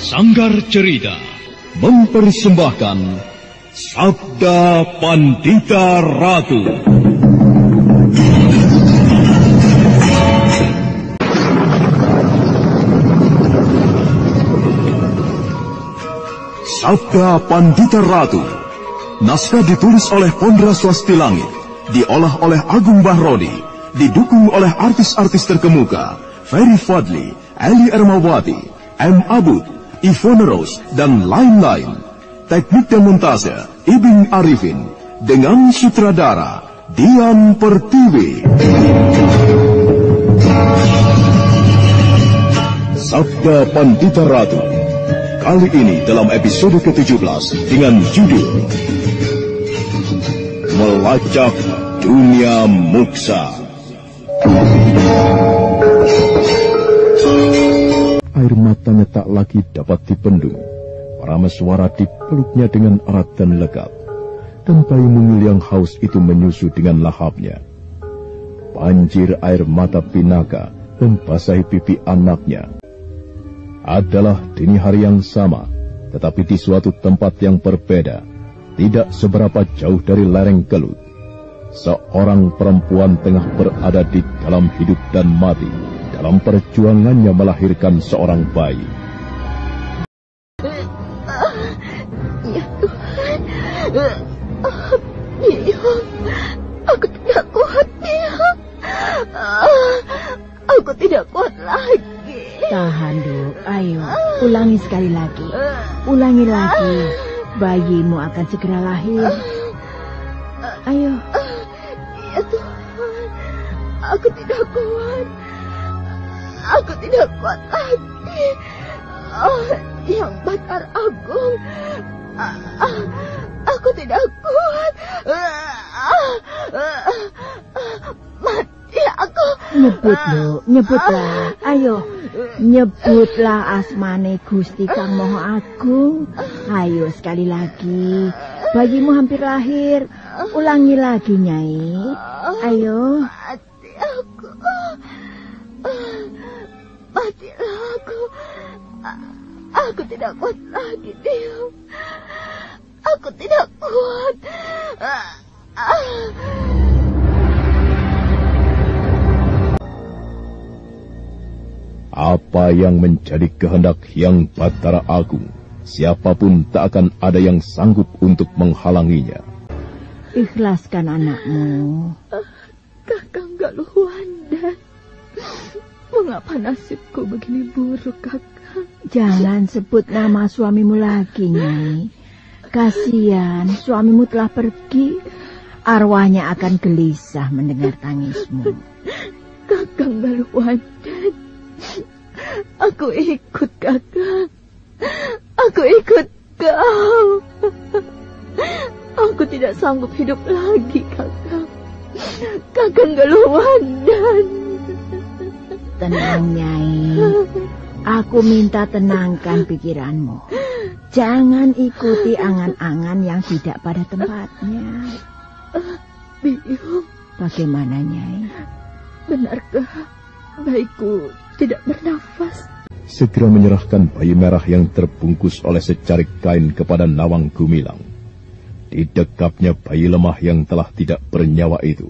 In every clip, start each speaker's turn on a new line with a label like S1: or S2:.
S1: Sanggar Cerita mempersembahkan Sabda Pandita Ratu. Sabda Pandita Ratu. Naskah ditulis oleh Pondra Swasti Langit, diolah oleh Agung Bahrodi, didukung oleh artis-artis terkemuka Ferry Fadli, Ali Ermawati, M. Abud, Ivone Rose, dan lain-lain. Teknik dan montase Ibing Arifin, dengan sutradara Dian Pertiwi. Sabda Pandita Ratu. Kali ini dalam episode ke-17 dengan judul Melacak Dunia Muksa. Air matanya tak lagi dapat dibendung. Parameswara dipeluknya dengan erat dan legap, dan bayi mungil yang haus itu menyusu dengan lahapnya. Banjir air mata Pinaka membasahi pipi anaknya. Adalah dini hari yang sama, tetapi di suatu tempat yang berbeda, tidak seberapa jauh dari lereng Kelut. Seorang perempuan tengah berada di dalam hidup dan mati, dalam perjuangannya melahirkan seorang bayi.
S2: Ya Tuhan, Biung, aku tidak kuat, Biung. Aku tidak kuat lagi.
S3: Tahan, Duk. Ayo, ulangi sekali lagi. Ulangi lagi. Bayimu akan segera lahir. Ayo.
S2: Ya Tuhan, aku tidak kuat. Aku tidak kuat lagi. Yang Batar Agung, aku tidak kuat. Mati aku.
S3: Nyebut, Duk. Nyebutlah. Ayo. Nyebutlah asmane Gusti Kang Maha Agung. Ayo sekali lagi. Bayimu hampir lahir. Ulangi lagi, Nyai. Ayo.
S2: Mati aku. Matilah aku. Aku tidak kuat lagi, Biung. Aku tidak kuat.
S1: Apa yang menjadi kehendak Hyang Batara Agung, siapapun tak akan ada yang sanggup untuk menghalanginya.
S3: Ikhlaskan anakmu.
S2: Kakang Galuhwanda, mengapa nasibku begini buruk, Kakang?
S3: Jangan sebut nama suamimu lagi, Nyai. Kasihan, suamimu telah pergi. Arwahnya akan gelisah mendengar tangismu.
S2: Kakang Galuhwanda, aku ikut, Kakang. Aku ikut kau. Aku tidak sanggup hidup lagi, Kakang. Kakang Galuhwanda.
S3: Tenang, Nyai. Aku minta tenangkan pikiranmu. Jangan ikuti angan-angan yang tidak pada tempatnya.
S2: Biung,
S3: bagaimana, Nyai?
S2: Benarkah bayiku tidak bernafas?
S1: Segera menyerahkan bayi merah yang terbungkus oleh secarik kain kepada Nawang Gumilang. Didekapnya bayi lemah yang telah tidak bernyawa itu.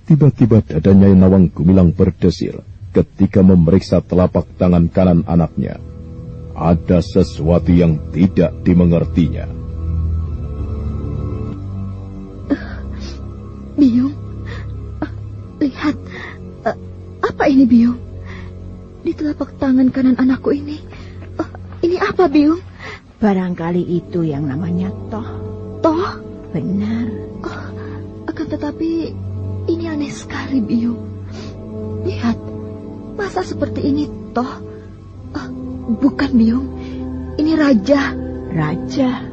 S1: Tiba-tiba dada Nyai Nawang Gumilang berdesir ketika memeriksa telapak tangan kanan anaknya. Ada sesuatu yang tidak dimengertinya.
S2: Biung, lihat. Apa ini, Biung? Di telapak tangan kanan anakku ini. Ini apa, Biung?
S3: Barangkali itu yang namanya Toh.
S2: Toh?
S3: Benar.
S2: Akan tetapi ini aneh sekali, Biung. Lihat, masa seperti ini, Toh? Bukan, Biung. Ini Raja.
S3: Raja?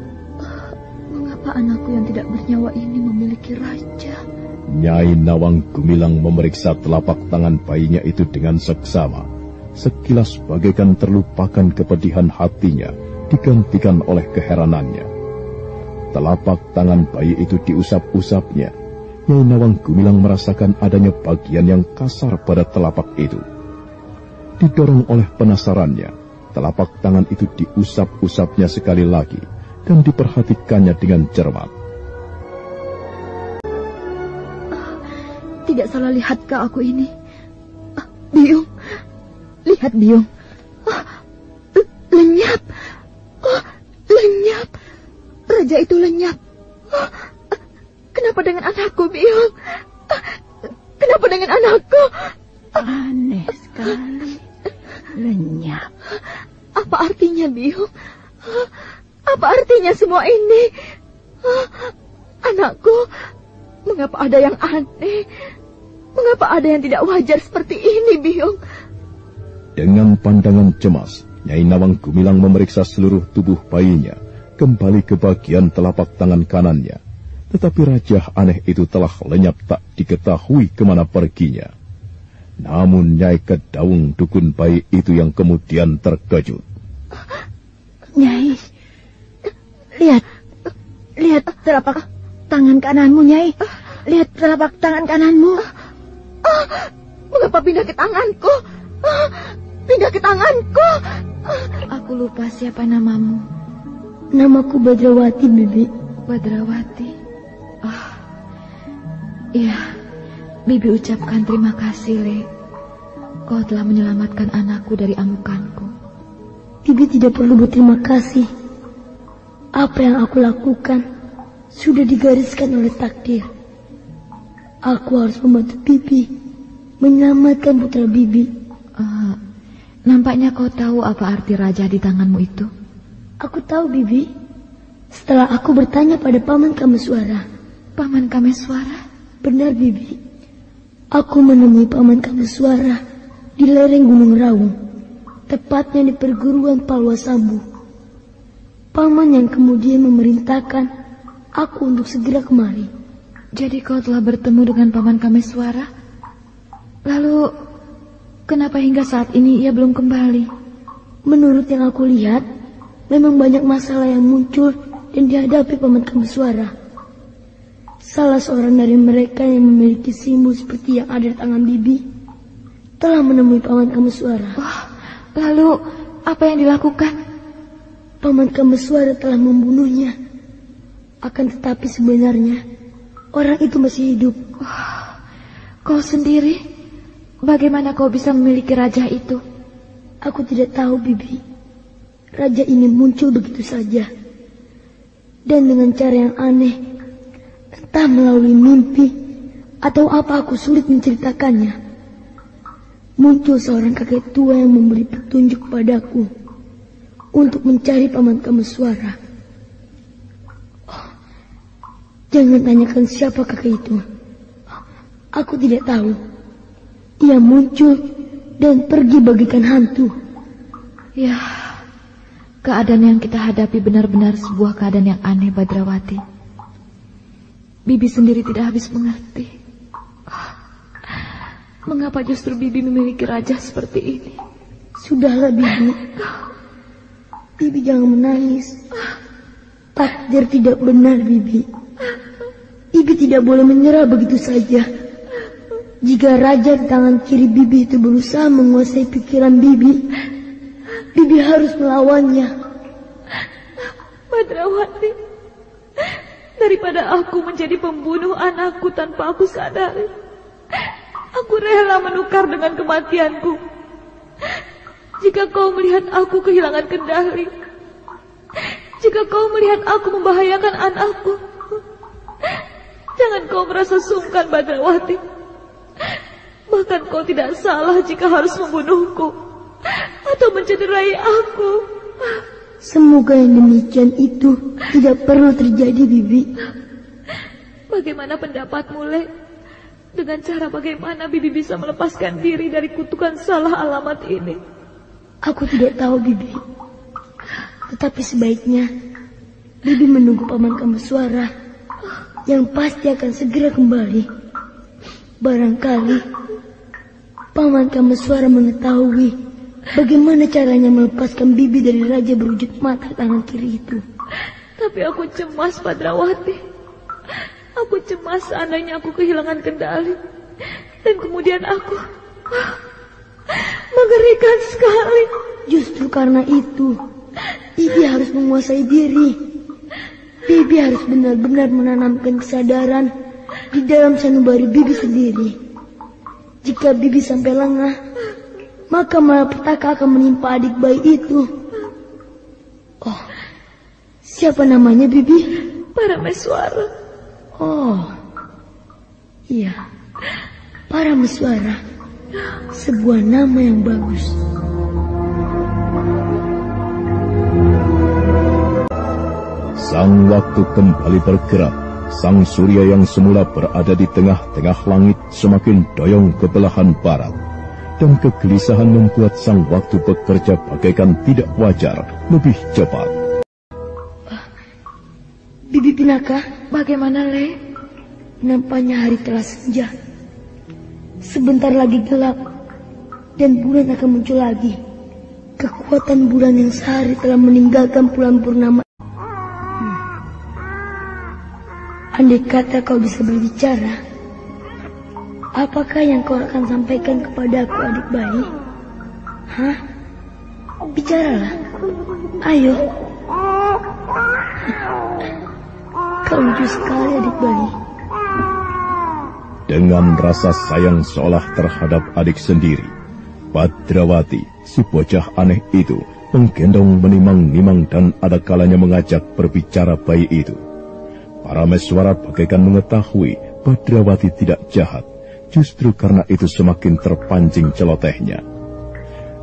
S2: Mengapa anakku yang tidak bernyawa ini memiliki raja?
S1: Nyai Nawang Gumilang memeriksa telapak tangan bayinya itu dengan seksama. Sekilas bagaikan terlupakan kepedihan hatinya, digantikan oleh keheranannya. Telapak tangan bayi itu diusap-usapnya. Nyai Nawang Gumilang merasakan adanya bagian yang kasar pada telapak itu. Didorong oleh penasarannya, telapak tangan itu diusap-usapnya sekali lagi dan diperhatikannya dengan cermat.
S2: Tidak salah lihatkah aku ini? Biung, lihat Biung. Lenyap. Lenyap. Raja itu lenyap. Kenapa dengan anakku, Biung? Kenapa dengan anakku?
S3: Aneh sekali. Lenyap.
S2: Apa artinya, Biung? Apa artinya semua ini? Anakku, mengapa ada yang aneh? Mengapa ada yang tidak wajar seperti ini, Biung?
S1: Dengan pandangan cemas, Nyai Nawang Gumilang memeriksa seluruh tubuh bayinya, kembali ke bagian telapak tangan kanannya. Tetapi raja aneh itu telah lenyap, tak diketahui kemana perginya. Namun Nyai Kedaung dukun bayi itu yang kemudian terkejut.
S3: Nyai, lihat telapak tangan kananmu, Nyai. Lihat telapak tangan kananmu.
S2: Mengapa pindah ke tanganku? Pindah ke tanganku.
S3: Aku lupa siapa namamu.
S4: Namaku Badrawati, Bibi.
S3: Badrawati. Oh, iya. Bibi ucapkan terima kasih, Le. Kau telah menyelamatkan anakku dari amukanku.
S4: Bibi tidak perlu berterima kasih. Apa yang aku lakukan sudah digariskan oleh takdir. Aku harus membantu Bibi menyelamatkan putra Bibi.
S3: Nampaknya kau tahu apa arti raja di tanganmu itu.
S4: Aku tahu, Bibi. Setelah aku bertanya pada Paman Kameswara.
S3: Paman Kameswara?
S4: Benar, Bibi. Aku menemui Paman Kameswara di lereng Gunung Raung, tepatnya di perguruan Palwasambu. Paman yang kemudian memerintahkan aku untuk segera kemari.
S3: Jadi kau telah bertemu dengan Paman Kameswara? Lalu, kenapa hingga saat ini ia belum kembali?
S4: Menurut yang aku lihat, memang banyak masalah yang muncul dan dihadapi Paman Kameswara. Salah seorang dari mereka yang memiliki simbol seperti yang ada di tangan Bibi telah menemui Paman Kameswara.
S3: Oh, lalu apa yang dilakukan?
S4: Paman Kameswara telah membunuhnya. Akan tetapi sebenarnya orang itu masih hidup.
S3: Oh, kau sendiri? Bagaimana kau bisa memiliki raja itu?
S4: Aku tidak tahu, Bibi. Raja ini muncul begitu saja. Dan dengan cara yang aneh. Entah melalui mimpi atau apa, aku sulit menceritakannya. Muncul seorang kakek tua yang memberi petunjuk padaku untuk mencari Paman Kameswara. Oh, jangan tanyakan siapa kakek itu. Aku tidak tahu. Ia muncul dan pergi bagikan hantu.
S3: Ya, keadaan yang kita hadapi benar-benar sebuah keadaan yang aneh, Badrawati. Bibi sendiri tidak habis mengerti. Mengapa justru Bibi memiliki raja seperti ini?
S4: Sudahlah, Bibi. Bibi jangan menangis. Takdir tidak benar, Bibi. Bibi tidak boleh menyerah begitu saja. Jika raja di tangan kiri Bibi itu berusaha menguasai pikiran Bibi, Bibi harus melawannya.
S3: Badrawati, daripada aku menjadi pembunuh anakku tanpa aku sadari, aku rela menukar dengan kematianku. Jika kau melihat aku kehilangan kendali, jika kau melihat aku membahayakan anakku, jangan kau merasa sungkan, Badrawati. Bahkan kau tidak salah jika harus membunuhku atau mencederai aku.
S4: Semoga yang demikian itu tidak perlu terjadi, Bibi.
S3: Bagaimana pendapatmu, Le? Dengan cara bagaimana Bibi bisa melepaskan diri dari kutukan salah alamat ini?
S4: Aku tidak tahu, Bibi. Tetapi sebaiknya Bibi menunggu Paman Kameswara yang pasti akan segera kembali. Barangkali Paman Kameswara mengetahui bagaimana caranya melepaskan Bibi dari raja berwujud mata tangan kiri itu.
S3: Tapi aku cemas, Badrawati. Aku cemas seandainya aku kehilangan kendali. Dan kemudian Mengerikan sekali.
S4: Justru karena itu, Bibi harus menguasai diri. Bibi harus benar-benar menanamkan kesadaran di dalam sanubari Bibi sendiri. Jika Bibi sampai lengah, maka malapetaka akan menimpa adik bayi itu. Oh, siapa namanya Bibi?
S3: Parameswara.
S4: Oh, iya, Parameswara. Sebuah nama yang bagus.
S1: Sang waktu kembali bergerak. Sang surya yang semula berada di tengah-tengah langit semakin doyong ke belahan barat. Dan kegelisahan membuat sang waktu bekerja bagaikan tidak wajar, lebih cepat.
S4: Bibi Pinaka,
S3: Bagaimana, Le?
S4: nampaknya hari telah senja. Sebentar lagi gelap, dan bulan akan muncul lagi. Kekuatan bulan yang sehari telah meninggalkan bulan purnama. Andai kata kau bisa berbicara, apakah yang kau akan sampaikan kepadaku, adik bayi? Hah? Bicaralah. Ayo. Kau lucu sekali, adik bayi.
S1: Dengan rasa sayang seolah terhadap adik sendiri, Badrawati, si bocah aneh itu, menggendong, menimang-nimang dan ada kalanya mengajak berbicara bayi itu. Parameswara bagaikan mengetahui Badrawati tidak jahat, justru karena itu semakin terpancing celotehnya.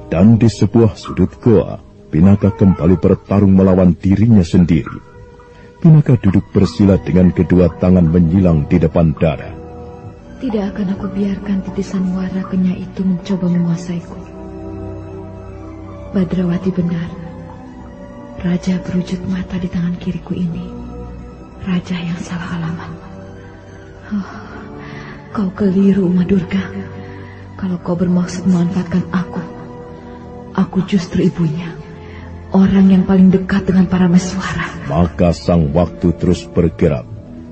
S1: Dan di sebuah sudut goa, Pinaka kembali bertarung melawan dirinya sendiri. Pinaka duduk bersila dengan kedua tangan menyilang di depan dada.
S3: Tidak akan aku biarkan titisan wara kenya itu mencoba menguasaiku. Badrawati benar. Raja berwujud mata di tangan kiriku ini. Raja yang salah alamat. Oh, kau keliru, Uma Durga. Kalau kau bermaksud memanfaatkan aku justru ibunya. Orang yang paling dekat dengan Parameswara.
S1: Maka sang waktu terus bergerak.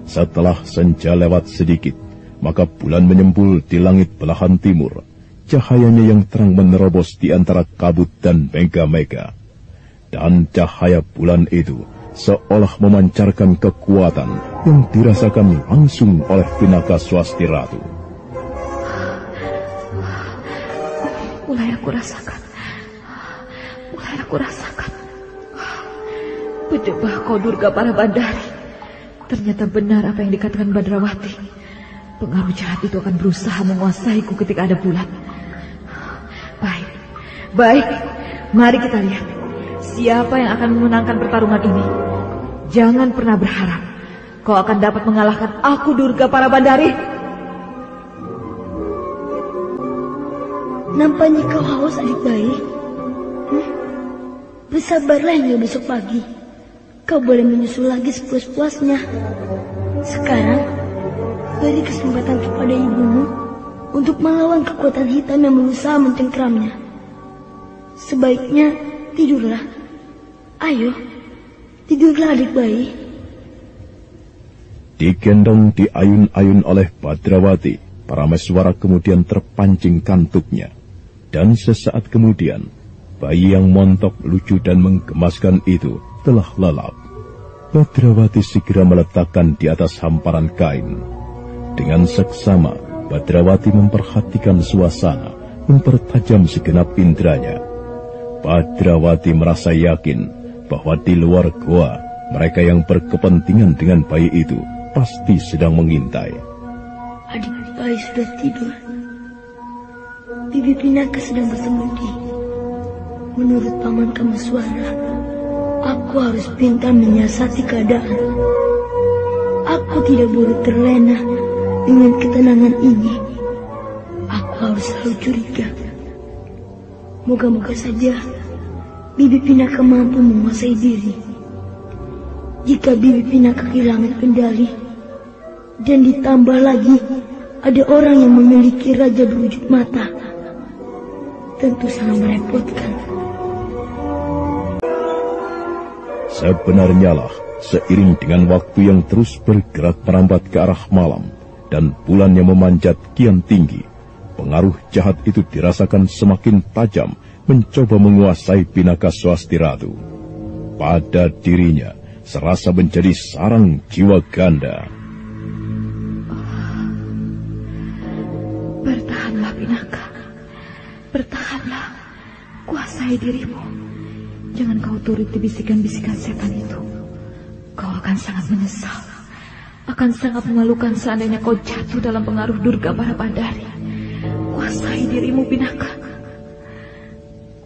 S1: Setelah senja lewat sedikit, maka bulan menyembul di langit belahan timur. Cahayanya yang terang menerobos di antara kabut dan mega-mega. Dan cahaya bulan itu seolah memancarkan kekuatan yang dirasakan langsung oleh Pinaka Swasti Ratu.
S3: Mulai aku rasakan. Berdebah kau Durga Parabandari. Ternyata benar apa yang dikatakan Badrawati. Pengaruh jahat itu akan berusaha menguasaiku ketika ada bulan. Baik. Mari kita lihat siapa yang akan memenangkan pertarungan ini. Jangan pernah berharap kau akan dapat mengalahkan aku, Durga Parabandari.
S4: Nampaknya kau haus, adik bayi. Bersabarlah hingga besok pagi. Kau boleh menyusul lagi sepuas-puasnya. Sekarang, beri kesempatan kepada ibumu untuk melawan kekuatan hitam yang berusaha mencengkramnya. Sebaiknya tidurlah. Ayo, tidurlah adik bayi.
S1: Digendong di ayun-ayun oleh Badrawati, Parameswara kemudian terpancing kantuknya. Dan sesaat kemudian, bayi yang montok, lucu dan menggemaskan itu telah lelap. Badrawati segera meletakkan di atas hamparan kain. Dengan seksama, Badrawati memperhatikan suasana, mempertajam segenap indranya. Badrawati merasa yakin bahwa di luar goa, mereka yang berkepentingan dengan bayi itu pasti sedang mengintai.
S4: Adik bayi sudah tidur. Bibi Pinaka sedang bersembunyi. Menurut Paman Kameswara, aku harus pintar menyiasati keadaan. Aku tidak boleh terlena dengan ketenangan ini. Aku harus selalu curiga. Moga-moga saja Bibi Pinaka mampu menguasai diri. Jika Bibi Pinaka kehilangan kendali, dan ditambah lagi ada orang yang memiliki raja berwujud mata, tentu sangat merepotkan.
S1: Sebenarnya lah, seiring dengan waktu yang terus bergerak merambat ke arah malam, dan bulan yang memanjat kian tinggi, pengaruh jahat itu dirasakan semakin tajam mencoba menguasai Pinaka Swasti Ratu. Pada dirinya serasa menjadi sarang jiwa ganda.
S3: Bertahanlah Pinaka, bertahanlah, kuasai dirimu. Jangan kau turuti bisikan-bisikan setan itu. Kau akan sangat menyesal, akan sangat memalukan seandainya kau jatuh dalam pengaruh Durga Barapandari. Kuasai dirimu Pinaka.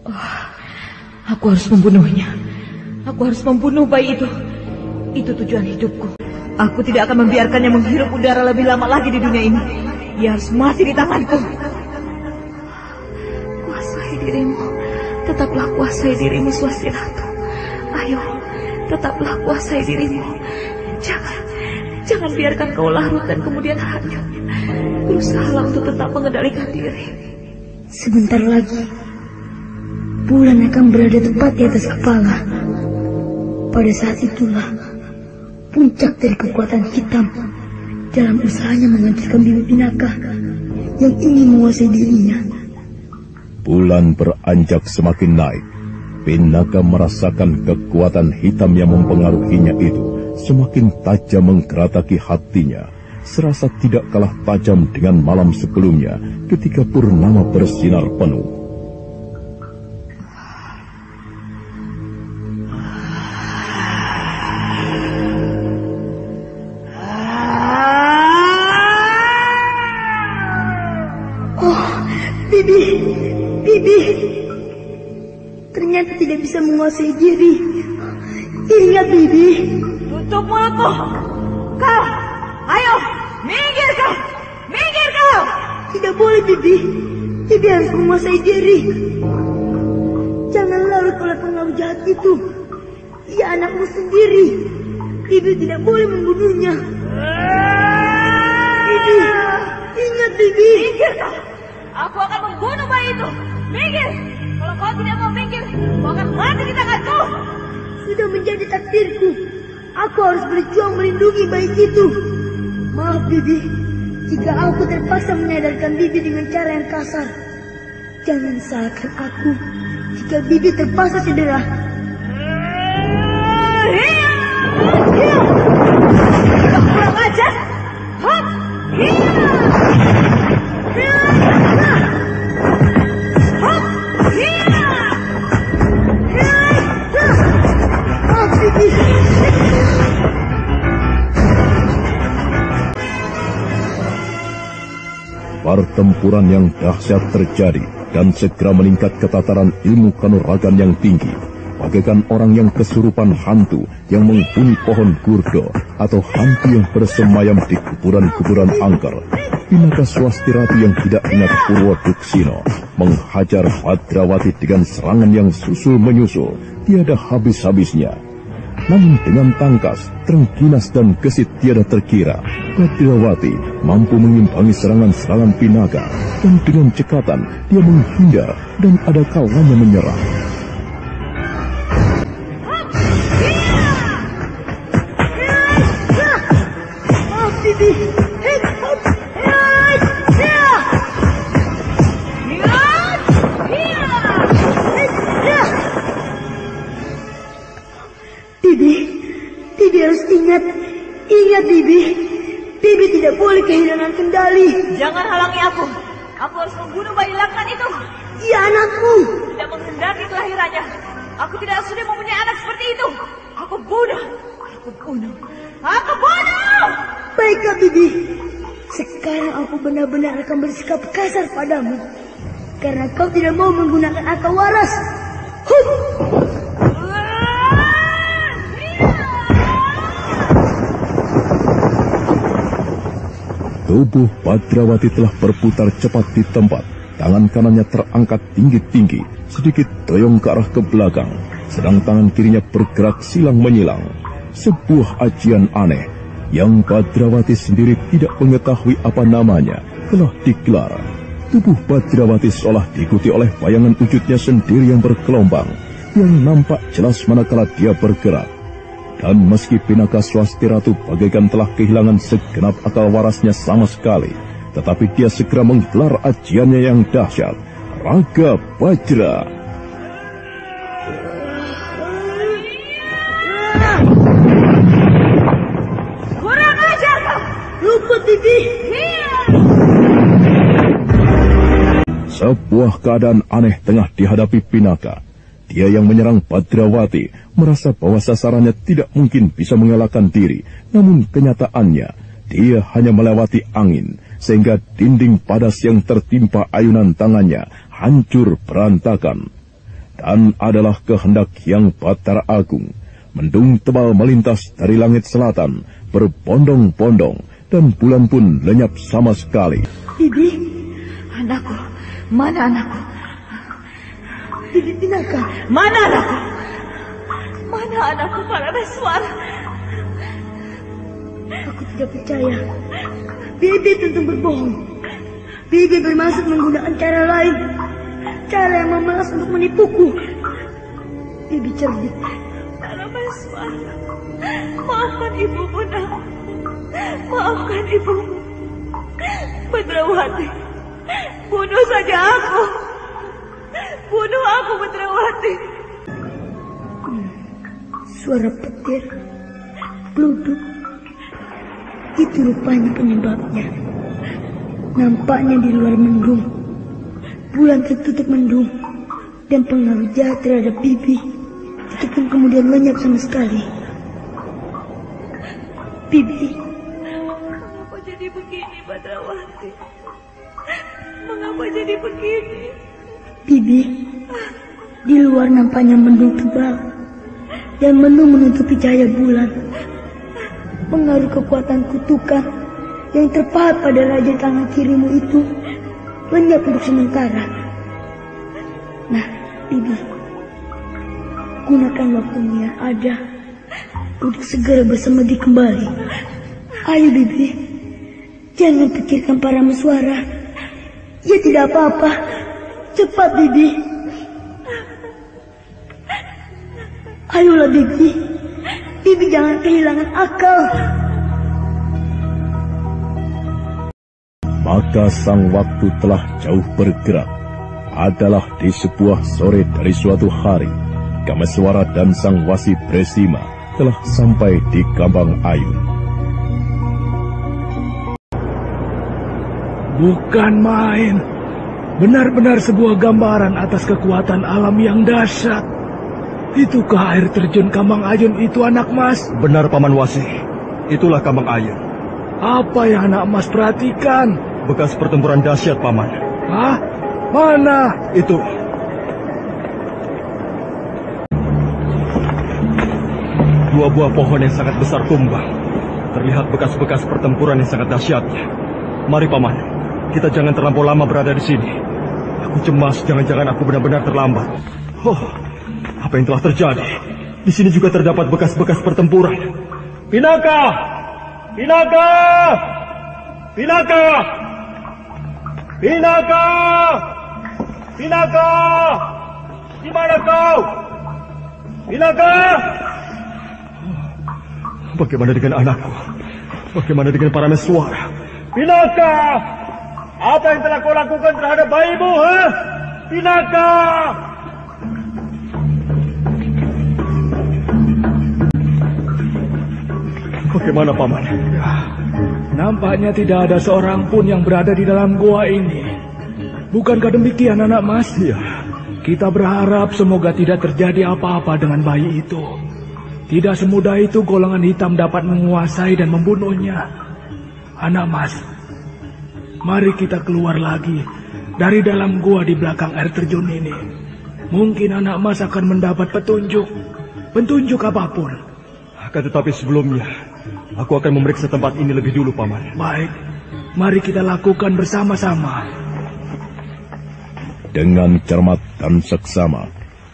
S3: Oh, aku harus membunuhnya. Aku harus membunuh bayi itu. Itu tujuan hidupku. Aku tidak akan membiarkannya menghirup udara lebih lama lagi di dunia ini. Dia harus mati di tanganku. Kuasai dirimu. Tetaplah kuasai dirimu, Swasti Ratu. Ayo, tetaplah kuasai dirimu. Jangan biarkan kau larut dan kemudian hanyut. Berusahalah untuk tetap mengendalikan diri.
S4: Sebentar lagi, bulan akan berada tepat di atas kepala. Pada saat itulah puncak dari kekuatan hitam dalam usahanya menghancurkan Bibi Pinaka yang ingin menguasai dirinya.
S1: Bulan beranjak semakin naik. Pinaka merasakan kekuatan hitam yang mempengaruhinya itu semakin tajam menggerataki hatinya, serasa tidak kalah tajam dengan malam sebelumnya ketika purnama bersinar penuh.
S4: Bibi, ternyata tidak bisa menguasai diri. Ingat, Bibi.
S3: Tutup mulutmu. Kau, ayo, minggir kau. Minggir kau.
S4: Tidak boleh, Bibi. Bibi harus menguasai diri. Jangan larut oleh pengaruh jahat itu. Ia anakmu sendiri. Bibi tidak boleh membunuhnya. Bibi, ingat, Bibi.
S3: Minggir kau. Aku akan membunuh bayi itu. Minggir. Kalau kau tidak mau minggir, kau akan mati di tanganku.
S4: Sudah menjadi takdirku. Aku harus berjuang melindungi bayi itu. Maaf, Bibi, jika aku terpaksa menyadarkan Bibi dengan cara yang kasar. Jangan salahkan aku jika Bibi terpaksa cedera.
S3: Kurang ajar. Hop.
S1: Pertempuran yang dahsyat terjadi dan segera meningkat ke tataran ilmu kanuragan yang tinggi, bagaikan orang yang kesurupan hantu yang menghuni pohon gurdo atau hantu yang bersemayam di kuburan-kuburan angker. Pinaka Swasti Ratu yang tidak ingat Purwo Duksino menghajar Badrawati dengan serangan yang susul menyusul tiada habis-habisnya. Namun dengan tangkas, terengginas dan gesit tiada terkira, Badrawati mampu mengimbangi serangan-serangan Pinaka, dan dengan cekatan dia menghindar dan ada kalanya menyerang.
S4: Bibi harus ingat, Bibi. Bibi tidak boleh kehilangan kendali.
S3: Jangan halangi aku. Aku harus membunuh bayi laknat itu.
S4: Ia anakku.
S3: Tidak menghendaki kelahirannya. Aku tidak sudi mempunyai anak seperti itu. Aku bunuh.
S4: Baiklah, Bibi. Sekarang aku benar-benar akan bersikap kasar padamu. Karena kau tidak mau menggunakan akal waras.
S1: Tubuh Badrawati telah berputar cepat di tempat. Tangan kanannya terangkat tinggi-tinggi, sedikit doyong ke arah ke belakang, sedang tangan kirinya bergerak silang menyilang. Sebuah ajian aneh yang Badrawati sendiri tidak mengetahui apa namanya telah digelar. Tubuh Badrawati seolah diikuti oleh bayangan wujudnya sendiri yang bergelombang, yang nampak jelas manakala dia bergerak. Dan meski Pinaka Swasti Ratu bagaikan telah kehilangan segenap akal warasnya sama sekali, tetapi dia segera menggelar ajiannya yang dahsyat, Raga Bajra.
S3: Kurang ajar kau!
S4: Luput, Bibi!
S1: Sebuah keadaan aneh tengah dihadapi Pinaka. Dia yang menyerang Badrawati merasa bahwa sasarannya tidak mungkin bisa mengalahkan diri. Namun kenyataannya, dia hanya melewati angin, sehingga dinding padas yang tertimpa ayunan tangannya hancur berantakan. Dan adalah kehendak Hyang Batara Agung. Mendung tebal melintas dari langit selatan, berbondong-bondong, dan bulan pun lenyap sama sekali.
S4: Bibi,
S3: Anakku, mana anakku?
S4: Bibi Pinaka,
S3: Mana anakku? Mana anakku Parameswara?
S4: aku tidak percaya. Bibi tentu berbohong. Bibi bermaksud menggunakan cara lain. Cara yang memelas untuk menipuku. Bibi cerdik.
S3: Parameswara, maafkan ibumu, nak. Maafkan ibumu. Badrawati, bunuh saja aku. Bunuh aku, Badrawati.
S4: Suara petir, gluduk. Itu rupanya penyebabnya. Nampaknya di luar mendung. Bulan tertutup mendung. Dan pengaruh jahat terhadap Bibi itu pun kemudian lenyap sama sekali. Bibi,
S3: Mengapa jadi begini, Badrawati? Mengapa jadi begini?
S4: Bibi, di luar nampaknya mendung tebal. Dan mendung menutupi cahaya bulan. Pengaruh kekuatan kutukan yang terpahat pada raja tangan kirimu itu lenyap untuk sementara. Nah, Bibi, gunakan waktumu yang ada untuk segera bersemedi kembali. Ayo, Bibi, jangan pikirkan Parameswara. Ya tidak apa-apa. Cepat, Bibi. Ayolah, Bibi. Bibi jangan kehilangan akal.
S1: Maka sang waktu telah jauh bergerak. Adalah di sebuah sore dari suatu hari, Kameswara dan sang wasi Bresima telah sampai di Gambang Ayun.
S5: Bukan main. Benar-benar sebuah gambaran atas kekuatan alam yang dahsyat. Itukah air terjun Gambang Ayun itu, anak mas?
S6: Benar, Paman Wasi. Itulah Gambang Ayun.
S5: Apa yang anak mas perhatikan?
S6: Bekas pertempuran dahsyat, Paman.
S5: Hah? Mana?
S6: Itu. Dua buah pohon yang sangat besar tumbang. Terlihat bekas-bekas pertempuran yang sangat dahsyatnya. Mari, Paman. Kita jangan terlampau lama berada di sini. Aku cemas, jangan-jangan aku benar-benar terlambat. Apa yang telah terjadi? Di sini juga terdapat bekas-bekas pertempuran. Pinaka! Pinaka! Pinaka! Pinaka! Pinaka! Di mana kau? Pinaka! Bagaimana dengan anakku? Bagaimana dengan Parameswara? Pinaka! Apa yang telah kau lakukan terhadap bayimu, ha? Pinaka! Bagaimana, Paman?
S5: Nampaknya tidak ada seorang pun yang berada di dalam gua ini. Bukankah demikian, anak mas?
S6: Iya.
S5: Kita berharap semoga tidak terjadi apa-apa dengan bayi itu. Tidak semudah itu golongan hitam dapat menguasai dan membunuhnya. Anak mas, mari kita keluar lagi dari dalam gua di belakang air terjun ini. Mungkin anak mas akan mendapat petunjuk apapun.
S6: Akan tetapi sebelumnya, aku akan memeriksa tempat ini lebih dulu, Paman.
S5: Baik, mari kita lakukan bersama-sama.
S1: Dengan cermat dan seksama,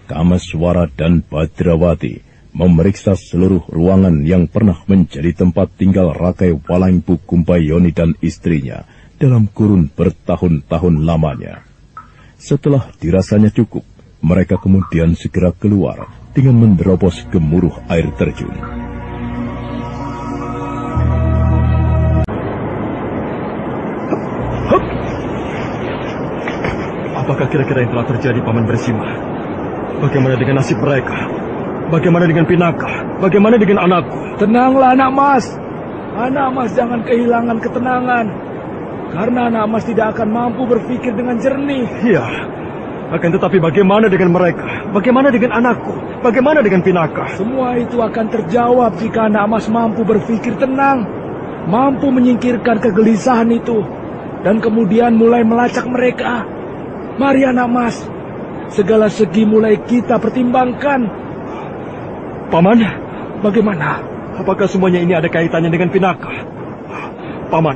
S1: Kameswara dan Badrawati memeriksa seluruh ruangan yang pernah menjadi tempat tinggal Rakai Walengpu Kumpayoni dan istrinya dalam kurun bertahun-tahun lamanya. Setelah dirasanya cukup, mereka kemudian segera keluar dengan menerobos gemuruh air terjun.
S6: Apakah kira-kira yang telah terjadi, Paman Bersima? Bagaimana dengan nasib mereka? Bagaimana dengan Pinaka? Bagaimana dengan anakku?
S5: Tenanglah anak mas. Anak mas jangan kehilangan ketenangan. Karena anak mas tidak akan mampu berpikir dengan jernih.
S6: Iya. Akan tetapi bagaimana dengan mereka? Bagaimana dengan anakku? Bagaimana dengan Pinaka?
S5: Semua itu akan terjawab jika anak mas mampu berpikir tenang. Mampu menyingkirkan kegelisahan itu. Dan kemudian mulai melacak mereka. Mari anak mas. Segala segi mulai kita pertimbangkan.
S6: Paman,
S5: bagaimana?
S6: Apakah semuanya ini ada kaitannya dengan Pinaka? Paman,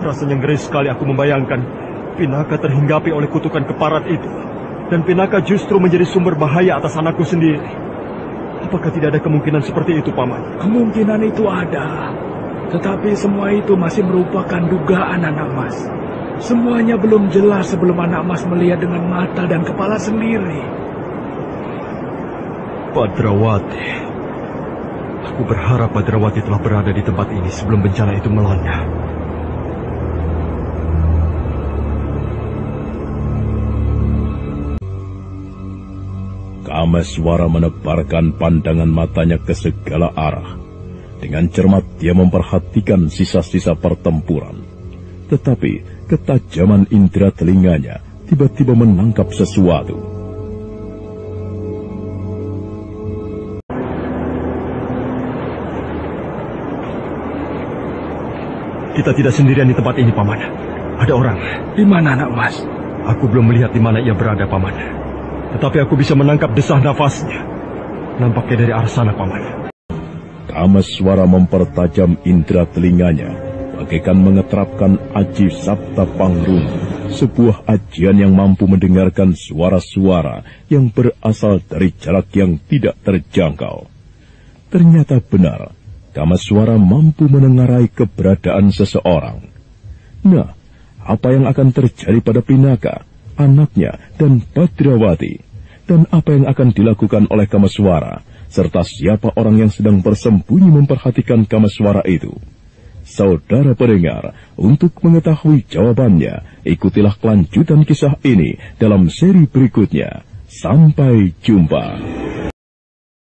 S6: rasanya ngeri sekali aku membayangkan Pinaka terhinggapi oleh kutukan keparat itu. Dan Pinaka justru menjadi sumber bahaya atas anakku sendiri. Apakah tidak ada kemungkinan seperti itu, Paman?
S5: Kemungkinan itu ada. Tetapi semua itu masih merupakan dugaan anak mas. Semuanya belum jelas sebelum anak mas melihat dengan mata dan kepala sendiri.
S6: Padrawati. Aku berharap Padrawati telah berada di tempat ini sebelum bencana itu melanda.
S1: Kameswara menebarkan pandangan matanya ke segala arah. Dengan cermat dia memperhatikan sisa-sisa pertempuran. Tetapi ketajaman indera telinganya tiba-tiba menangkap sesuatu.
S6: Kita tidak sendirian di tempat ini, Paman. Ada orang.
S5: Di mana, anak mas?
S6: Aku belum melihat di mana ia berada, Paman. Tetapi aku bisa menangkap desah nafasnya. Nampaknya dari arah sana, Paman.
S1: Kameswara mempertajam indera telinganya, bagaikan mengeterapkan aji Sabta Pangrungu, sebuah ajian yang mampu mendengarkan suara-suara yang berasal dari jarak yang tidak terjangkau. Ternyata benar, Kameswara mampu menengarai keberadaan seseorang. Nah, apa yang akan terjadi pada Pinaka, anaknya, dan Padrawati? Dan apa yang akan dilakukan oleh Kameswara, serta siapa orang yang sedang bersembunyi memperhatikan Kameswara itu? Saudara pendengar, untuk mengetahui jawabannya, ikutilah kelanjutan kisah ini dalam seri berikutnya. Sampai jumpa.